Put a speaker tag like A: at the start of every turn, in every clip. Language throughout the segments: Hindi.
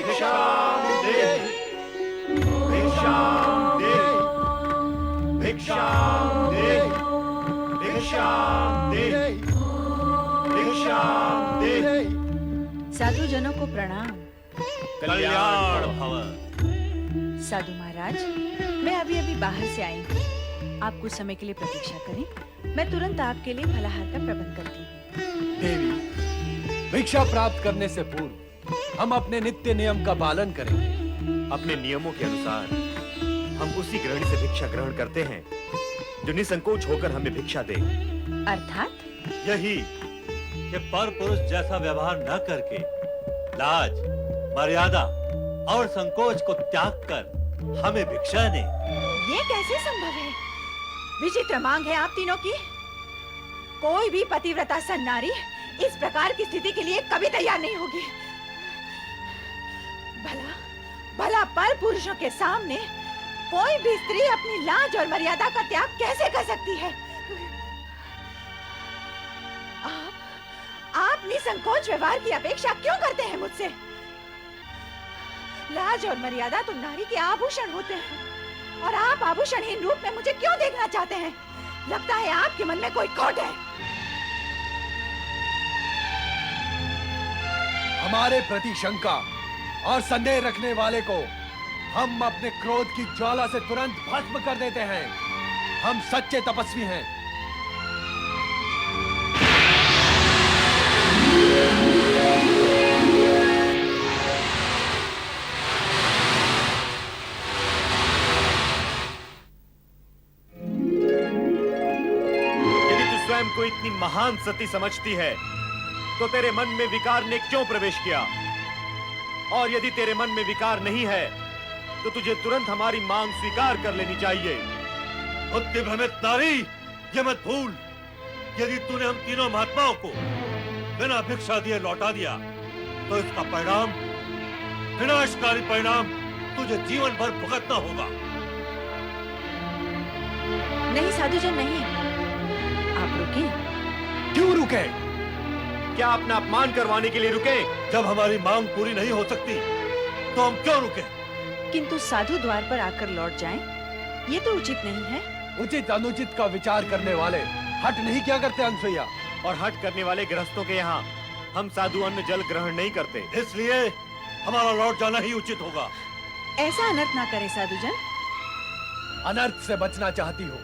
A: भिक्षां देहि, भिक्षां देहि, भिक्षां देहि, भिक्षां देहि, भिक्षां देहि।
B: साधुजनों को प्रणाम।
A: कल्याण भव।
B: साधु महाराज, मैं अभी अभी बाहर से आई हूँ। आप कुछ समय के लिए प्रतीक्षा करें, मैं तुरंत आपके लिए फलाहार का प्रबंध करती हूँ।
C: देवी, भिक्षा प्राप्त करने से पूर्व हम अपने नित्य नियम का पालन करेंगे।
A: अपने नियमों के अनुसार हम उसी गृहिणी से भिक्षा ग्रहण करते हैं जो निसंकोच होकर हमें भिक्षा दे।
B: अर्थात
A: यही
D: कि पर पुरुष जैसा व्यवहार न करके लाज, मर्यादा और संकोच को त्याग कर हमें भिक्षा दे।
B: ये कैसे संभव है? विचित्र मांग है आप तीनों की। कोई भी पतिव्रता सन्नारी इस प्रकार की स्थिति के लिए कभी तैयार नहीं होगी। भला भला पर पुरुषों के सामने कोई भी स्त्री अपनी लाज और मर्यादा का त्याग कैसे कर सकती है? आप निसंकोच व्यवहार की अपेक्षा क्यों करते हैं मुझसे? लाज और मर्यादा तो नारी के आभूषण होते हैं, और आप आभूषणहीन रूप में मुझे क्यों देखना चाहते हैं? लगता है आपके मन में कोई खोट है।
C: हमारे प्रति शंका और संदेह रखने वाले को हम अपने क्रोध की ज्वाला से तुरंत भस्म कर देते हैं। हम सच्चे तपस्वी हैं।
A: यदि तू स्वयं को इतनी महान सती समझती है तो तेरे मन में विकार ने क्यों प्रवेश किया? और यदि तेरे मन में विकार नहीं है तो तुझे तुरंत हमारी मांग स्वीकार कर लेनी चाहिए।
D: बुद्धि भ्रमित नारी, ये मत भूल, यदि तूने हम तीनों महात्माओं को बिना भिक्षा दिए लौटा दिया तो इसका परिणाम, विनाशकारी परिणाम तुझे जीवन भर भुगतना होगा।
B: नहीं साधुजन, नहीं। आप रुके।
C: क्यों रुके?
A: क्या अपना अपमान करवाने के लिए रुके?
D: जब हमारी मांग पूरी नहीं हो सकती तो हम क्यों रुके?
B: किंतु साधु द्वार पर आकर लौट जाएं, ये तो उचित नहीं है।
C: उचित अनुचित का विचार करने वाले हट नहीं क्या करते अनसुईया?
A: और हट करने वाले गृहस्थों के यहाँ हम साधु अन्न जल ग्रहण नहीं करते।
D: इसलिए हमारा लौट जाना ही उचित होगा।
B: ऐसा अनर्थ ना करे साधुजन।
C: अनर्थ से बचना चाहती हो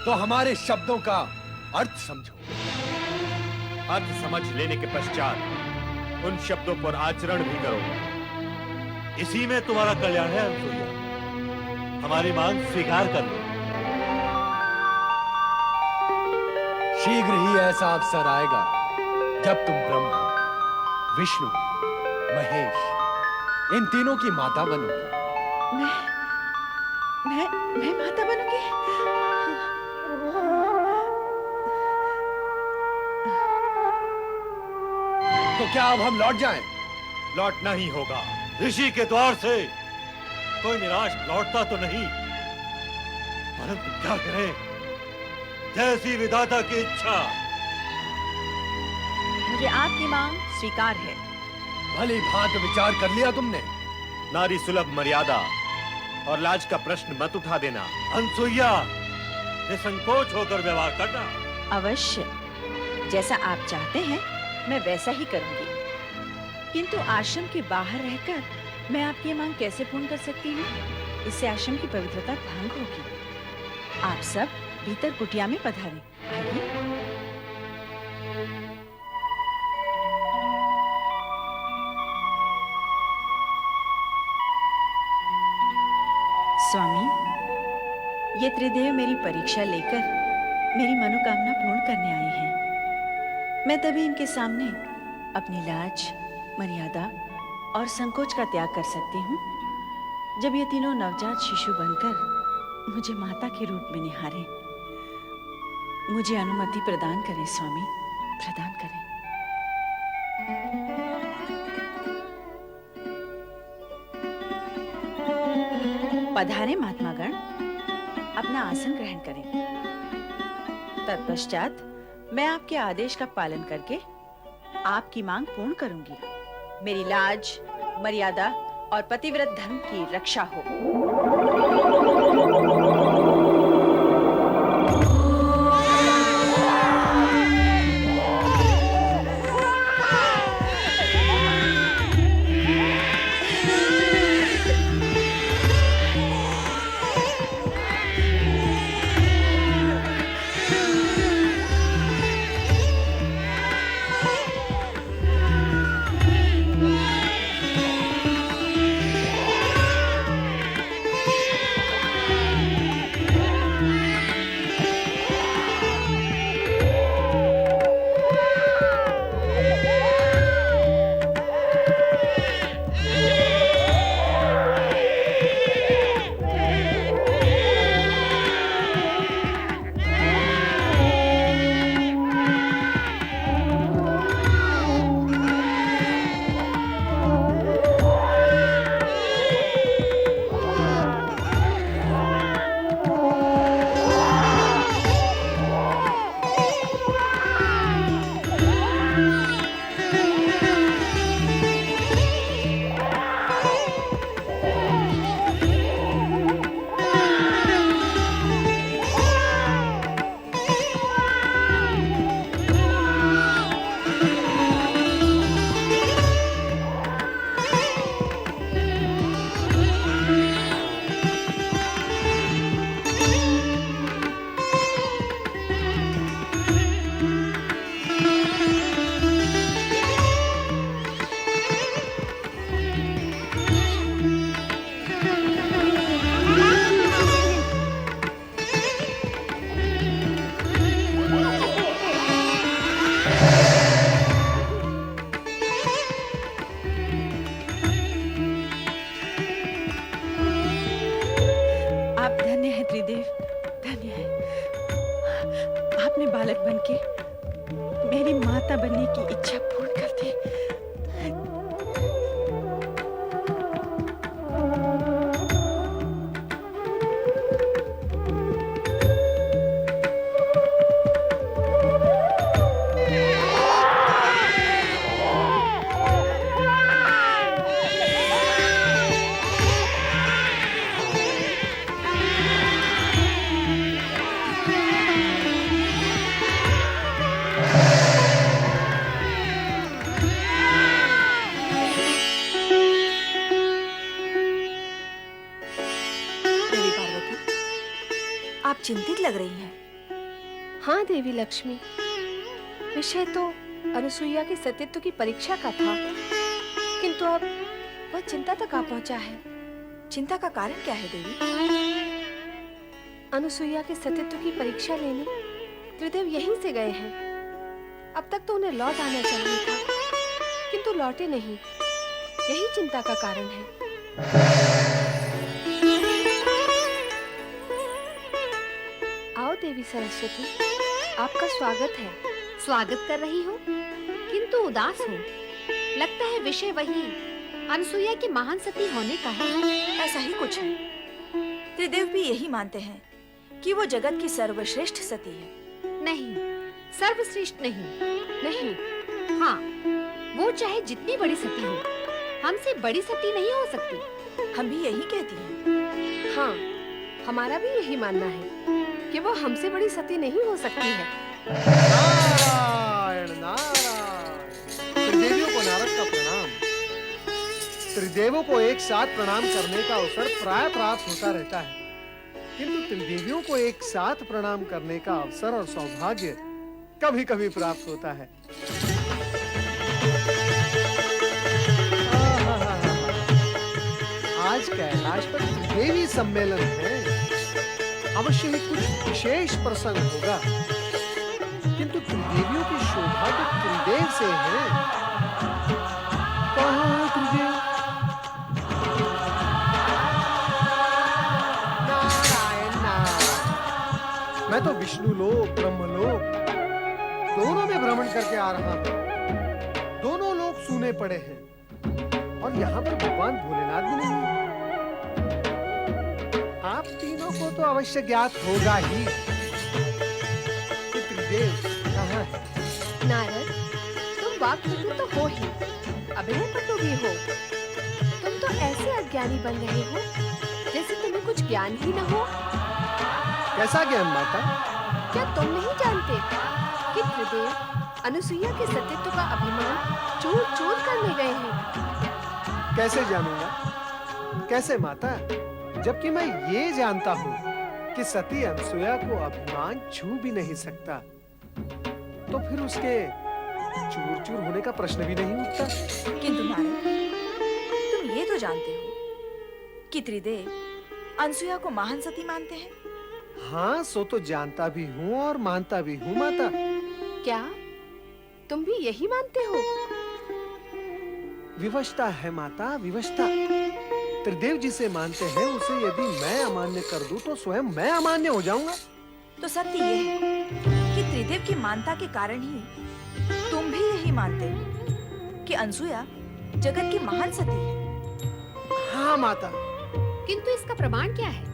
C: तो हमारे शब्दों का अर्थ समझो।
A: अर्थ समझ लेने के पश्चात उन शब्दों पर आचरण भी करो।
D: इसी में तुम्हारा कल्याण है अनसुईया। हमारी मांग स्वीकार कर लो।
C: शीघ्र ही ऐसा अवसर आएगा जब तुम ब्रह्मा, विष्णु, महेश इन तीनों की माता बनोगी।
B: मैं माता बनूंगी?
C: तो क्या अब हम लौट जाएं?
A: लौटना ही होगा।
D: ऋषि के द्वार से कोई निराश लौटता तो नहीं, परंतु क्या करें, जैसी विधाता की इच्छा।
B: मुझे आपकी मांग स्वीकार है।
C: भली भांति विचार कर लिया तुमने?
A: नारी सुलभ मर्यादा और लाज का प्रश्न मत उठा देना।
D: अनसुईया, निसंकोच होकर व्यवहार करना।
B: अवश्य, जैसा आप चाहते हैं मैं वैसा ही करूंगी। किंतु आश्रम के बाहर रहकर मैं आपकी मांग कैसे पूर्ण कर सकती हूँ? इससे आश्रम की पवित्रता भंग होगी। आप सब भीतर कुटिया में पधारें। आइए। स्वामी, ये त्रिदेव मेरी परीक्षा लेकर मेरी मनोकामना पूर्ण करने आए हैं। मैं तभी इनके सामने अपनी लाज, मर्यादा और संकोच का त्याग कर सकती हूँ जब ये तीनों नवजात शिशु बनकर मुझे माता के रूप में निहारें। मुझे अनुमति प्रदान करें स्वामी, प्रदान करें। पधारे महात्मागण, अपना आसन ग्रहण करें। तत्पश्चात मैं आपके आदेश का पालन करके आपकी मांग पूर्ण करूंगी। मेरी लाज, मर्यादा और पतिव्रत धर्म की रक्षा हो। आपने बालक बनके मेरी माता बनने की इच्छा पूर्ण कर दी।
E: आप चिंतित लग रही हैं।
F: हाँ देवी लक्ष्मी, विषय तो अनुसुईया के सतीत्व की परीक्षा का था, किंतु अब वह चिंता तक आ पहुंचा है।
E: चिंता का कारण क्या है देवी?
F: अनुसुईया के सतीत्व की परीक्षा लेने त्रिदेव यहीं से गए हैं। अब तक तो उन्हें लौट आना चाहिए था, किंतु लौटे नहीं। यही चिंता का कारण है। आओ देवी सरस्वती, आपका स्वागत है।
G: स्वागत कर रही हो, किंतु उदास हो। लगता है विषय वही अनुसुईया की महान सती होने का है।
E: ऐसा ही कुछ है। त्रिदेव भी यही मानते हैं कि वो जगत की सर्वश्रेष्ठ सती है।
G: नहीं, सर्वश्रेष्ठ नहीं। हाँ, वो चाहे जितनी बड़ी सती हो, हमसे बड़ी सती नहीं हो सकती।
E: हम भी यही कहती हैं।
F: हाँ, हमारा भी यही मानना है कि वो हमसे बड़ी सती नहीं हो सकती है।
C: नारायण नारायण। त्रिदेवियों को नारद का प्रणाम। त्रिदेवों को एक साथ प्रणाम करने का अवसर प्राय प्राप्त होता रहता है, किंतु त्रिदेवियों को एक साथ प्रणाम करने का अवसर और सौभाग्य कभी-कभी प्राप्त होता है। आज कैलाश पर त्रिदेवी सम्मेलन है। अवश्य ही कुछ विशेष प्रसंग होगा, किंतु त्रिदेवियों की शोभा तो त्रिदेव से है। कहाँ है त्रिदेव? नारायण नारायण। मैं तो विष्णु लोक, ब्रह्म लोक दोनों में भ्रमण करके आ रहा हूँ। दोनों लोग सूने पड़े हैं और यहाँ पर भगवान भोलेनाथ भी नहीं है। आप तीनों को तो अवश्य ज्ञात होगा ही कि त्रिदेव कहाँ है।
F: नारद, तुम वाक्पटु तो हो ही, अभिनय पटु भी हो। तो ऐसे अज्ञानी बन रहे हो जैसे तुम्हें कुछ ज्ञान ही न हो।
C: कैसा ज्ञान माता?
F: क्या तुम नहीं जानते कि त्रिदेव अनुसुईया के सतीत्व का अभिमान चूर चूर करने गए हैं?
C: कैसे जानूंगा? कैसे माता? जबकि मैं ये जानता हूँ कि सती अनुसुईया को अभिमान छू भी नहीं सकता, तो फिर उसके चूर चूर होने का प्रश्न भी नहीं उठता।
E: किंतु नारद, तुम ये तो जानते हो कि त्रिदेव अनसुया को महान सती मानते हैं।
C: हाँ, सो तो जानता भी हूँ और मानता भी हूँ माता।
F: क्या तुम भी यही मानते हो?
C: विवशता है माता, विवशता। त्रिदेव जिसे मानते हैं उसे यदि मैं अमान्य कर दूं तो स्वयं मैं अमान्य हो जाऊंगा।
E: तो सत्य यह है कि त्रिदेव की मानता के कारण ही तुम भी यही मानते हो कि अनसुया जगत की महान सती है।
C: हाँ माता।
G: किंतु इसका प्रमाण क्या है?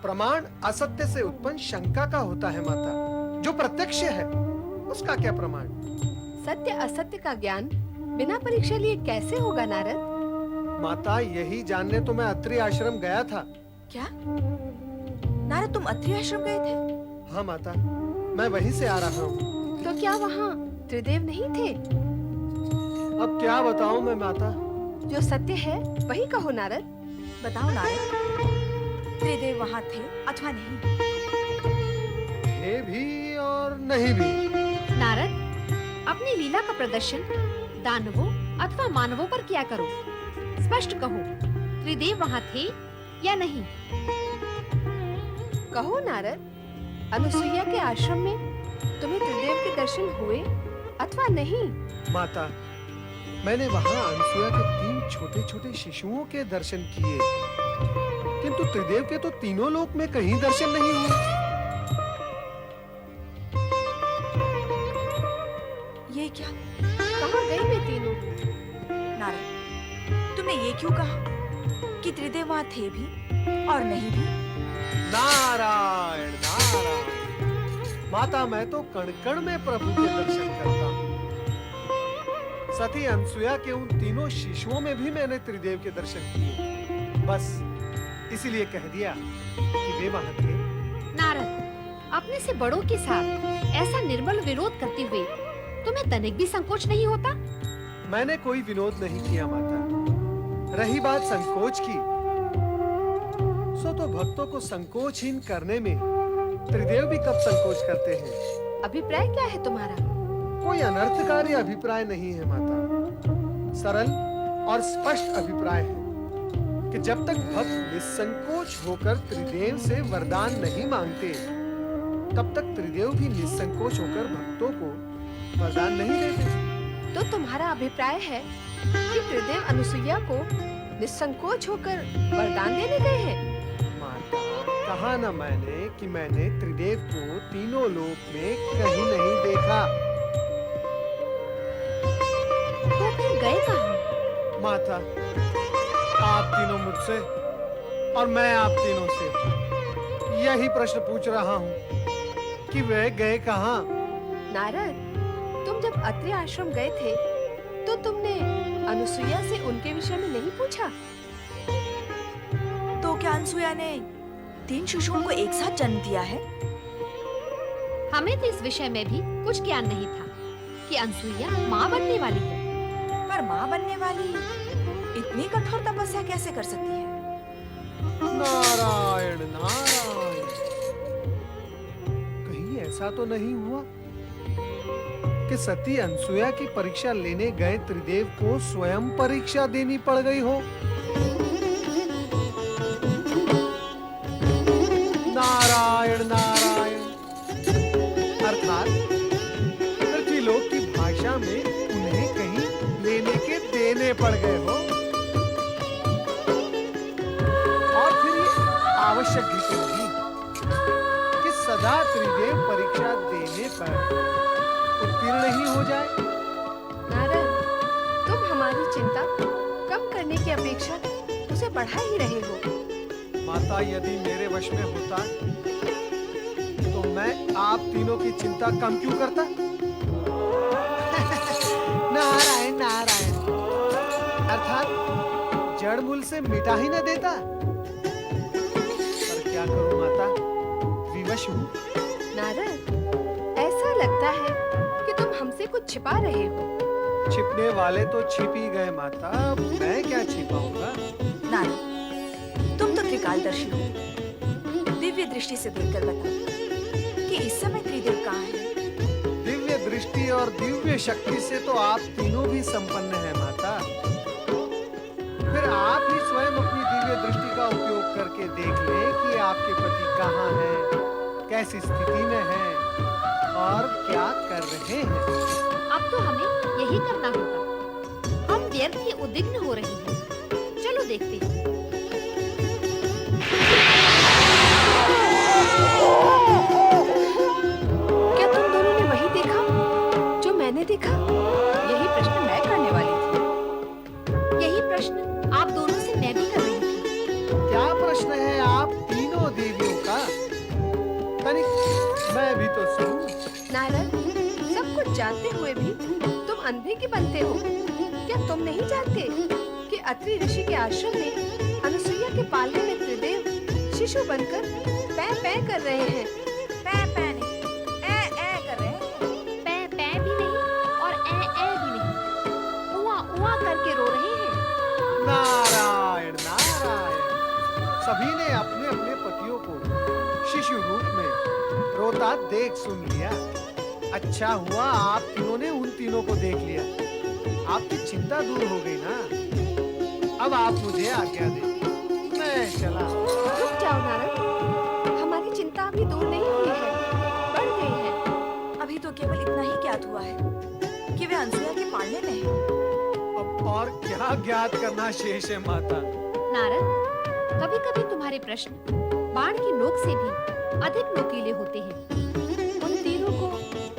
C: प्रमाण असत्य से उत्पन्न शंका का होता है माता। जो प्रत्यक्ष है उसका क्या प्रमाण?
F: सत्य असत्य का ज्ञान बिना परीक्षा लिए कैसे होगा नारद?
C: माता, यही जानने तो मैं अत्रि आश्रम गया था।
E: क्या नारद, तुम अत्रि आश्रम गए थे?
C: हाँ माता, मैं वहीं से आ रहा हूँ।
F: तो क्या वहाँ त्रिदेव नहीं थे?
C: अब क्या बताऊँ मैं माता?
F: जो सत्य है वही कहो नारद।
E: बताओ नारद, त्रिदेव वहाँ थे अथवा नहीं?
C: थे भी और नहीं भी।
G: नारद, अपनी लीला का प्रदर्शन दानवों अथवा मानवों पर किया करो। स्पष्ट कहो, त्रिदेव वहाँ थे या नहीं?
F: कहो नारद, अनुसुईया के आश्रम में तुम्हें त्रिदेव के दर्शन हुए अथवा नहीं?
C: माता, मैंने वहाँ अनसुया के 3 छोटे-छोटे शिशुओं के दर्शन किए, किंतु त्रिदेव के तो तीनों लोक में कहीं दर्शन नहीं हुए।
E: ये क्या?
F: कहाँ गए वे तीनों?
E: नारद, तुमने ये क्यों कहा कि त्रिदेव वहाँ थे भी और नहीं भी?
C: नारायण नारायण। माता, मैं तो कण कण में प्रभु के दर्शन करता हूँ। सती अनसुया के उन तीनों शिशुओं में भी मैंने त्रिदेव के दर्शन किए। बस इसीलिए कह दिया कि वे वहाँ थे।
G: नारद, अपने से बड़ों के साथ ऐसा निर्मल विरोध करते हुए तुम्हें तनिक भी संकोच नहीं होता?
C: मैंने कोई विनोद नहीं किया माता। रही बात संकोच की, सो तो भक्तों को संकोचहीन करने में त्रिदेव भी कब संकोच करते हैं।
F: अभिप्राय क्या है तुम्हारा?
C: कोई अनर्थकारी अभिप्राय नहीं है माता। सरल और स्पष्ट अभिप्राय है कि जब तक भक्त निसंकोच होकर त्रिदेव से वरदान नहीं मांगते, तब तक त्रिदेव भी निसंकोच होकर भक्तों को वरदान नहीं देते।
F: तो तुम्हारा अभिप्राय है कि त्रिदेव अनुसुईया को निसंकोच होकर वरदान देने गए हैं?
C: माता, कहा न मैंने कि मैंने त्रिदेव को तीनों लोक में कहीं नहीं देखा।
G: तो फिर गए कहाँ?
C: माता, आप तीनों मुझसे और मैं आप तीनों से यही प्रश्न पूछ रहा हूँ कि वे गए कहाँ?
F: नारद, तुम जब अत्रि आश्रम गए थे तो तुमने अनुसुईया से उनके विषय में नहीं पूछा?
E: तो क्या अनसुया ने 3 शिशुओं को एक साथ जन्म दिया है?
G: हमें तो इस विषय में भी कुछ ज्ञान नहीं था कि अनसुईया माँ बनने वाली है।
E: पर माँ बनने वाली इतनी कठोर तपस्या कैसे कर सकती है?
C: नारायण नारायण। कहीं ऐसा तो नहीं हुआ कि सती अनसुया की परीक्षा लेने गए त्रिदेव को स्वयं परीक्षा देनी पड़ गई हो? नारायण नारायण। अर्थात पृथ्वीलोक की भाषा में उन्हें कहीं लेने के देने पड़ गए हो। और फिर ये आवश्यक भी तो नहीं कि सदा त्रिदेव परीक्षा देने पर उत्तीर्ण ही हो जाए।
F: नारद, तुम हमारी चिंता कम करने की अपेक्षा उसे बढ़ा ही रहे हो।
C: माता, यदि मेरे वश में होता तो मैं आप तीनों की चिंता कम क्यों करता? नारायण नारायण। अर्थात जड़ मूल से मिटा ही न देता। पर क्या करूं माता, विवश हूं।
F: नारद, ऐसा लगता है कि तुम हमसे कुछ छिपा रहे हो।
C: छिपने वाले तो छिप ही गए माता, अब मैं क्या छिपाऊंगा।
E: नारद, तुम तो त्रिकालदर्शी हो। दिव्य दृष्टि से देखकर बताओ कि इस समय त्रिदेव कहाँ है?
C: दिव्य दृष्टि और दिव्य शक्ति से तो आप तीनों भी संपन्न हैं माता। फिर आप ही स्वयं अपनी दिव्य दृष्टि का उपयोग करके देख लें कि आपके पति कहाँ हैं, कैसी स्थिति में हैं और क्या कर रहे हैं।
G: अब तो हमें यही करना होगा। हम व्यर्थ ही उद्विग्न हो रही हैं। चलो देखते हैं।
F: क्या तुम दोनों ने वही देखा जो मैंने देखा?
B: यही प्रश्न मैं करने वाली थी।
G: यही प्रश्न आप दोनों से मैं भी कर रही थी।
C: क्या प्रश्न है आप तीनों देवियों का? तनिक मैं भी तो सुनूं।
F: नारद, सब कुछ जानते हुए भी तुम अंधे की बनते हो। क्या तुम नहीं जानते कि अत्रि ऋषि के आश्रम में अनुसुईया के पालने में त्रिदेव शिशु बनकर पै पै कर रहे हैं?
E: पै पै नहीं, ए कर रहे हैं।
G: पै पै भी नहीं और ए भी नहीं, उआ उआ करके रो रहे हैं।
C: नारायण नारायण। सभी ने अपने अपने पतियों को शिशु रूप में रोता देख सुन लिया। अच्छा हुआ आप तीनों ने उन तीनों को देख लिया। आपकी चिंता दूर हो गई ना। अब आप मुझे आज्ञा दें, मैं चला।
F: रुक जाओ नारद, हमारी चिंता अभी दूर नहीं हुई है, बढ़ गई है।
E: अभी तो केवल इतना ही ज्ञात हुआ है कि वे अनुसुईया के पालने में हैं।
C: अब और क्या ज्ञात करना शेष है माता।
G: नारद, कभी-कभी तुम्हारे प्रश्न बाण की नोक से भी अधिक नुकीले होते हैं।
F: उन तीनों को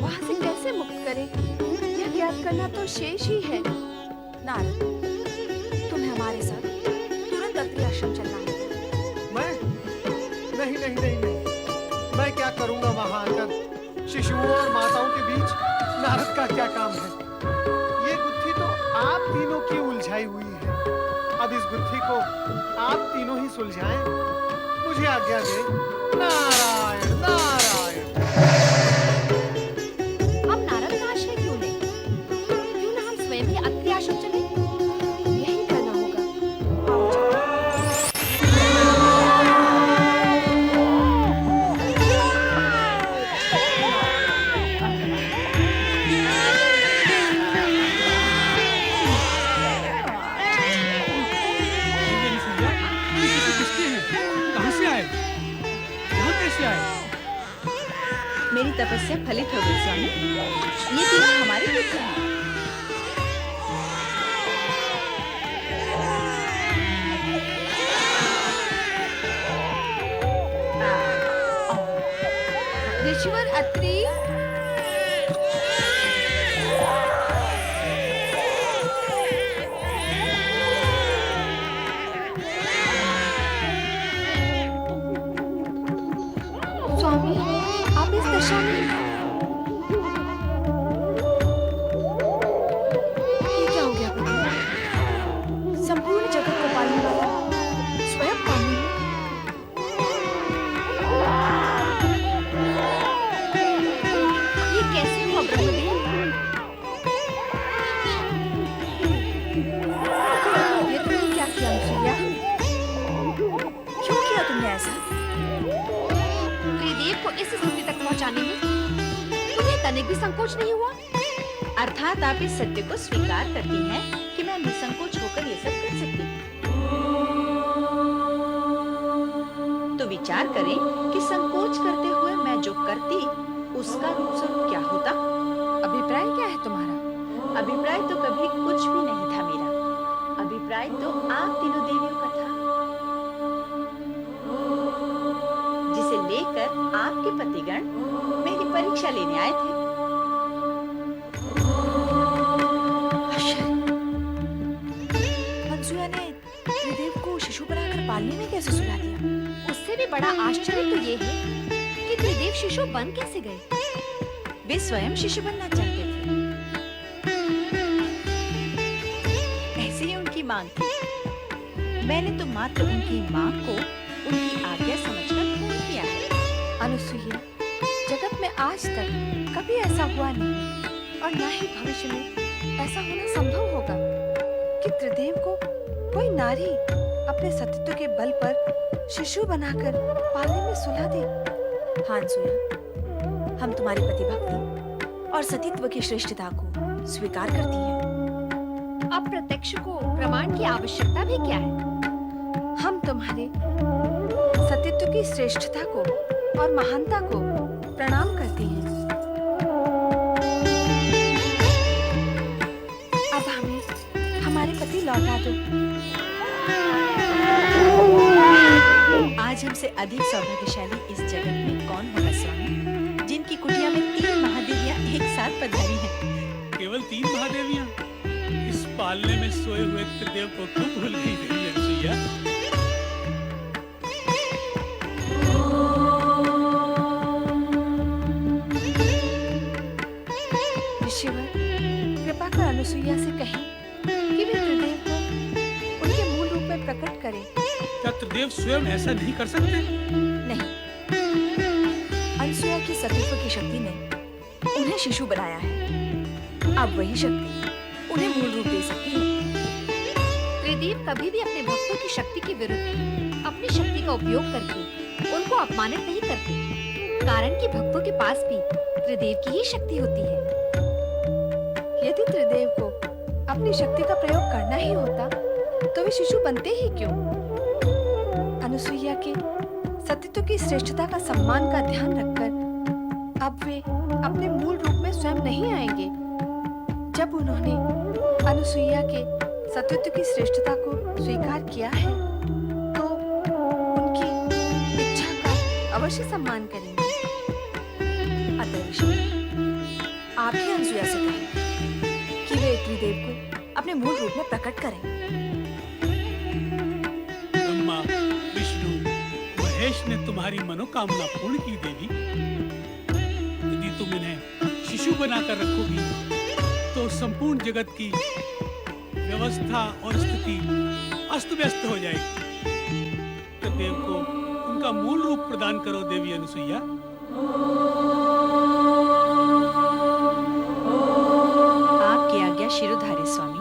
F: वहाँ से कैसे मुक्त करें, यह ज्ञात करना तो शेष ही है।
E: नारद, तुम्हें हमारे साथ तुरंत अत्रि आश्रम चलना होगा।
C: मैं नहीं नहीं नहीं नहीं, मैं क्या करूंगा वहां आकर? शिशुओं और माताओं के बीच नारद का क्या काम है? ये गुत्थी तो आप तीनों की उलझाई हुई है। अब इस गुत्थी को आप तीनों ही सुलझाएं। मुझे आज्ञा दें। नारायण नारायण।
G: हम नारद का आश्रय क्यों लें? क्यों ना हम स्वयं ही अत्रि आश्रम चलें?
F: यही करना होगा।
E: आओ चलो।
H: कहाँ से आए? यहाँ कैसे आए?
B: मेरी तपस्या फलित हो गई स्वामी। ये तीनों हमारे पुत्र हैं।
F: ऋषिवर अत्रि, स्वामी, आप इस दशा में? ये क्या हो गया प्रभु?
E: संपूर्ण जगत को पालने वाला स्वयं पालने में।
G: ये कैसे हुआ ब्रह्मदेव?
E: ये तुमने क्या किया अनुसुईया? क्यों किया तुमने ऐसा?
G: त्रिदेव को इस स्थिति तक पहुंचाने में तुम्हें तनिक भी संकोच नहीं हुआ?
B: अर्थात आप इस सत्य को स्वीकार करती हैं कि मैं निसंकोच होकर ये सब कर सकती हूँ। तो विचार करें कि संकोच करते हुए मैं जो करती उसका स्वरूप क्या होता।
F: अभिप्राय क्या है तुम्हारा?
B: अभिप्राय तो कभी कुछ भी नहीं था मेरा। अभिप्राय तो आप तीनों देवियों का था, जिसे लेकर आपके पतिगण मेरी परीक्षा लेने आए थे।
E: अनुसुईया ने त्रिदेव को शिशु बनाकर पालने में कैसे सुला दिया?
G: उससे भी बड़ा आश्चर्य तो ये है कि त्रिदेव शिशु बन कैसे गए?
B: वे स्वयं शिशु बनना चाहते थे। ऐसी ही उनकी मांग थी। मैंने तो मात्र उनकी माँ को उनकी आज्ञा समझकर फोन किया है।
F: अनुसुईया, जगत में आज तक कभी ऐसा हुआ नहीं और ना ही भविष्य में ऐसा होना संभव होगा कि त्रिदेव को कोई नारी अपने सतीत्व के बल पर शिशु बनाकर पालने में सुला दे।
E: हाँ अनसुया, हम तुम्हारी प्रतिभक्ति और सतीत्व की श्रेष्ठता को स्वीकार करती हैं।
G: अब प्रत्यक्ष को प्रमाण की आवश्यकता भी क्या है?
F: हम तुम्हारे सतीत्व की श्रेष्ठता को और महानता को प्रणाम करती हैं। अब हमें हमारे पति लौटा दो।
B: आज हमसे अधिक सौभाग्यशाली इस जगत में कौन होगा स्वामी, जिनकी कुटिया में 3 महादेवियां एक साथ पधारी हैं।
H: केवल 3 महादेवियां? इस पालने में सोए हुए त्रिदेव को क्यों भूल गई देवी अनसुईया?
F: ऋषिवर, कृपा कर अनुसुईया से कहें कि वे त्रिदेव को उनके मूल रूप में प्रकट करें।
H: क्या त्रिदेव स्वयं ऐसा नहीं कर सकते?
E: नहीं, अनसुया की सतीत्व की शक्ति ने उन्हें शिशु बनाया है। अब वही शक्ति उन्हें मूल रूप दे सकती है।
G: त्रिदेव कभी भी अपने भक्तों की शक्ति के विरुद्ध अपनी शक्ति का उपयोग करके उनको अपमानित नहीं करते, कारण कि भक्तों के पास भी त्रिदेव की ही शक्ति होती है।
F: यदि त्रिदेव को अपनी शक्ति का प्रयोग करना ही होता तो वे शिशु बनते ही क्यों? अनुसुईया के सतीत्व की श्रेष्ठता का सम्मान का ध्यान रखकर अब वे अपने मूल रूप में स्वयं नहीं आएंगे। जब उन्होंने अनुसुईया के सतीत्व की श्रेष्ठता को स्वीकार किया है तो उनकी इच्छा का अवश्य सम्मान करेंगे।
E: अतः ऋषि, आप ही अनसुया से कहें कि वे त्रिदेव को अपने मूल रूप में प्रकट करें।
H: ब्रह्मा, विष्णु, महेश ने तुम्हारी मनोकामना पूर्ण की देवी। यदि तुम इन्हें शिशु बनाकर रखोगी तो संपूर्ण जगत की व्यवस्था और स्थिति अस्त व्यस्त हो जाएगी। त्रिदेव को उनका मूल रूप प्रदान करो देवी अनसुईया।
B: आपकी आज्ञा शिरोधार्य स्वामी।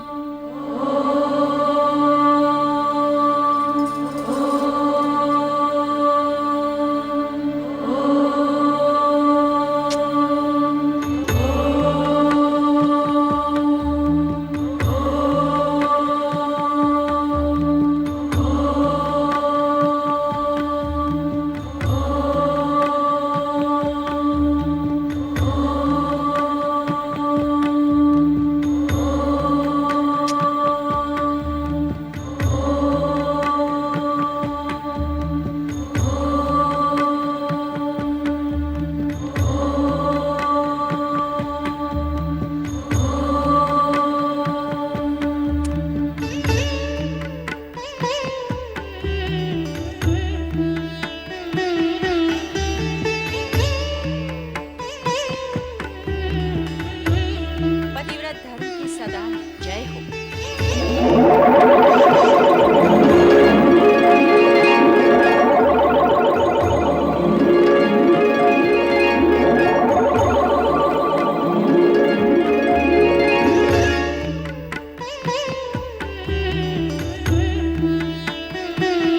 B: पतिव्रत धर्म की सदा जय हो।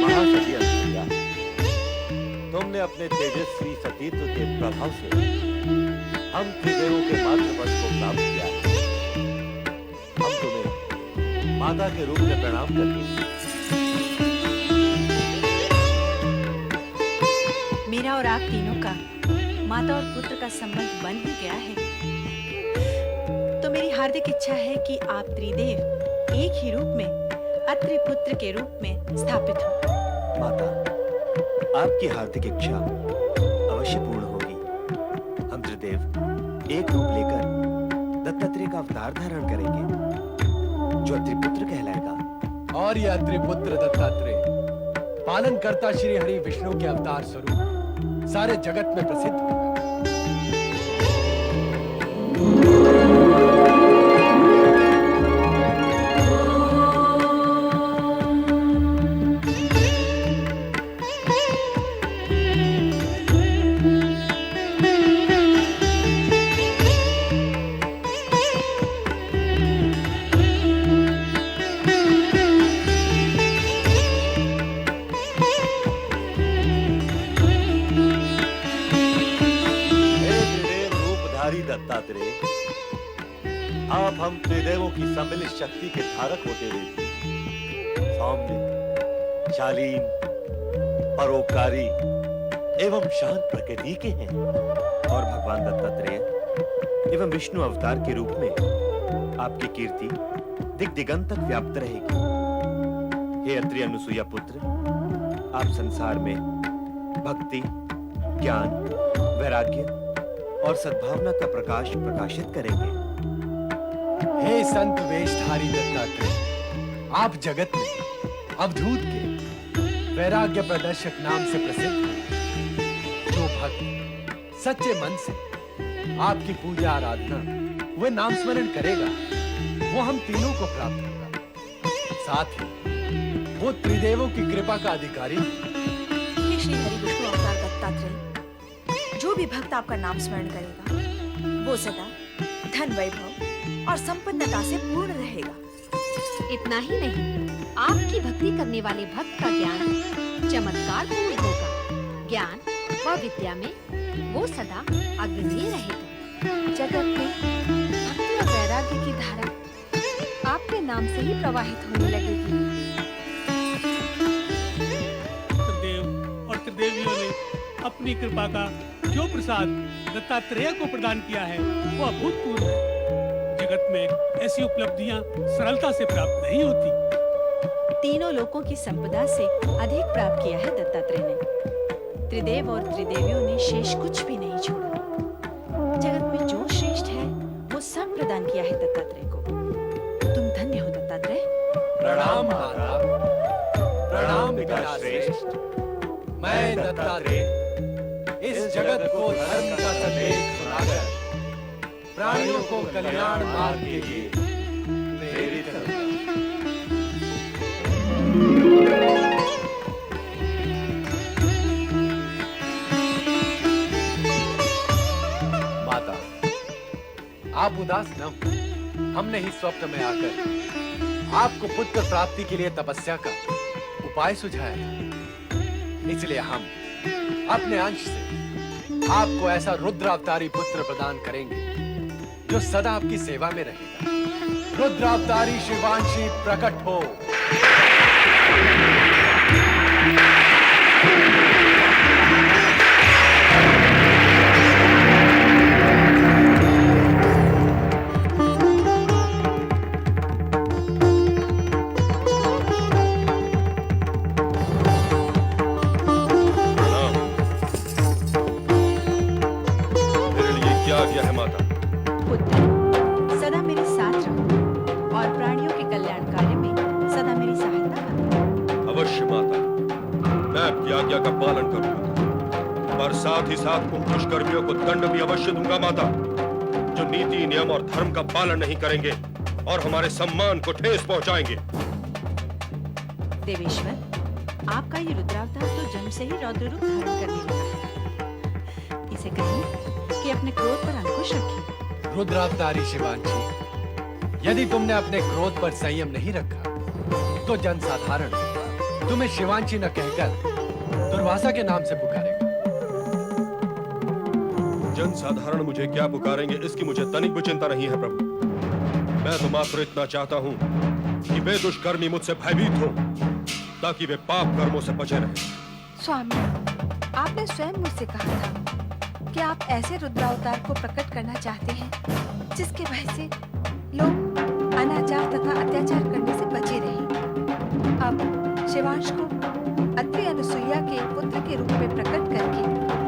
A: महासती अनसुया, तुमने अपने तेजस्वी सतीत्व के प्रभाव से हम त्रिदेवों के मातृपद को प्राप्त किया है। हम तुम्हें माता के रूप में प्रणाम करते हैं।
B: मेरा और आप तीनों का माता और पुत्र का संबंध बन ही गया है, तो मेरी हार्दिक इच्छा है कि आप त्रिदेव एक ही रूप में अत्रि पुत्र के रूप में स्थापित हो।
A: माता, आपकी हार्दिक इच्छा अवश्य पूर्ण होगी। हम त्रिदेव एक रूप लेकर दत्तात्रेय का अवतार धारण करेंगे, जो त्रिपुत्र कहलाएगा।
I: और यह त्रिपुत्र दत्तात्रेय पालनकर्ता श्री हरि विष्णु के अवतार स्वरूप सारे जगत में प्रसिद्ध होगा।
D: दत्तात्रेय, आप हम त्रिदेवों की सम्मिलित शक्ति के धारक होते देवी सौम्य, शालीन, परोपकारी एवं शांत प्रकृति के हैं।
A: और भगवान दत्तात्रेय एवं विष्णु अवतार के रूप में आपकी कीर्ति दिग दिगंत तक व्याप्त रहेगी। हे अत्रि अनुसुईया पुत्र, आप संसार में भक्ति, ज्ञान, वैराग्य और सद्भावना का प्रकाश प्रकाशित करेंगे।
I: हे संत वेशधारी दत्तात्रेय, आप जगत में अवधूत के वैराग्य प्रदर्शक नाम से प्रसिद्ध हैं। जो भक्त सच्चे मन से आपकी पूजा आराधना व नाम स्मरण करेगा, वो हम तीनों को प्राप्त होगा। साथ ही वो त्रिदेवों की कृपा का अधिकारी है।
E: हे श्री हरि विष्णु अवतार दत्तात्रेय, जो भी भक्त आपका नाम स्मरण करेगा वो सदा धन, वैभव और संपन्नता से पूर्ण रहेगा।
G: इतना ही नहीं, आपकी भक्ति करने वाले भक्त का ज्ञान चमत्कार पूर्ण होगा। ज्ञान व विद्या में वो सदा अग्रणीय रहेगा।
F: जगत में भक्ति और वैराग्य की धारा आपके नाम से ही प्रवाहित होने लगेगी।
H: त्रिदेव और त्रिदेवियों ने अपनी कृपा का जो प्रसाद दत्तात्रेय को प्रदान किया है वो अभूतपूर्व है। जगत में ऐसी उपलब्धियां सरलता से प्राप्त नहीं होती।
B: तीनों लोकों की संपदा से अधिक प्राप्त किया है दत्तात्रेय ने। त्रिदेव और त्रिदेवियों ने शेष कुछ भी नहीं छोड़ा। जगत में जो श्रेष्ठ है वो सब प्रदान किया है दत्तात्रेय को। तुम धन्य हो दत्तात्रेय।
I: प्रणाम माता, प्रणाम पिता श्रेष्ठ। मैं दत्तात्रेय इस जगत को धर्म का संदेश सुनाकर प्राणियों को कल्याण मार्ग के लिए प्रेरित करूंगा। माता, आप उदास न हो। हमने ही स्वप्न में आकर आपको पुत्र प्राप्ति के लिए तपस्या का उपाय सुझाया था। इसलिए हम अपने अंश से आपको ऐसा रुद्रावतारी पुत्र प्रदान करेंगे जो सदा आपकी सेवा में रहेगा। रुद्रावतारी शिवांशी प्रकट हो।
B: पुत्र, सदा मेरे साथ रहो और प्राणियों के कल्याण कार्य में सदा मेरी सहायता करो।
J: अवश्य माता, मैं आपकी आज्ञा का पालन करूंगा, पर साथ ही साथ उन दुष्कर्मियों को दंड भी अवश्य दूंगा माता, जो नीति, नियम और धर्म का पालन नहीं करेंगे और हमारे सम्मान को ठेस पहुंचाएंगे।
B: देवेश्वर, आपका ये रुद्रावतार तो जन्म से ही रौद्र रूप धारण करने लगा है। इसे कहिए कि अपने क्रोध पर अंकुश रखिए।
I: रुद्रावतारी शिवांशी, यदि तुमने अपने क्रोध पर संयम नहीं रखा तो जनसाधारण तुम्हें शिवांशी न कहकर दुर्वासा के नाम से पुकारेगा।
J: जनसाधारण मुझे क्या पुकारेंगे इसकी मुझे तनिक भी चिंता नहीं है प्रभु। मैं तो मात्र इतना चाहता हूँ कि वे दुष्कर्मी मुझसे भयभीत हो, ताकि वे पाप कर्मों से बचे रहें।
F: स्वामी, आपने स्वयं मुझसे कहा था कि आप ऐसे रुद्रावतार को प्रकट करना चाहते हैं जिसके भय से लोग अनाचार तथा अत्याचार करने से बचे रहें। अब शिवांश को अत्रि अनुसुईया के पुत्र के रूप में प्रकट करके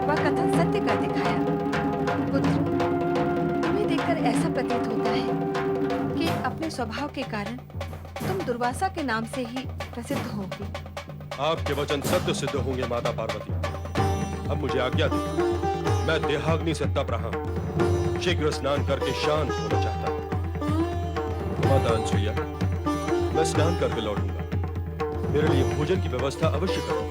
F: वह कथन सत्य कर दिखाया। पुत्र, तुम्हें देखकर ऐसा प्रतीत होता है कि अपने स्वभाव के कारण तुम दुर्वासा के नाम से ही प्रसिद्ध होगे।
J: आपके वचन सत्य सिद्ध होंगे माता पार्वती। अब मुझे आज्ञा दीजिए, मैं देहाग्नि से तप रहा हूँ, शीघ्र स्नान करके शांत होना चाहता हूँ। माता अनुसुईया, मैं स्नान करके लौटूंगा। मेरे लिए भोजन की व्यवस्था अवश्य करो।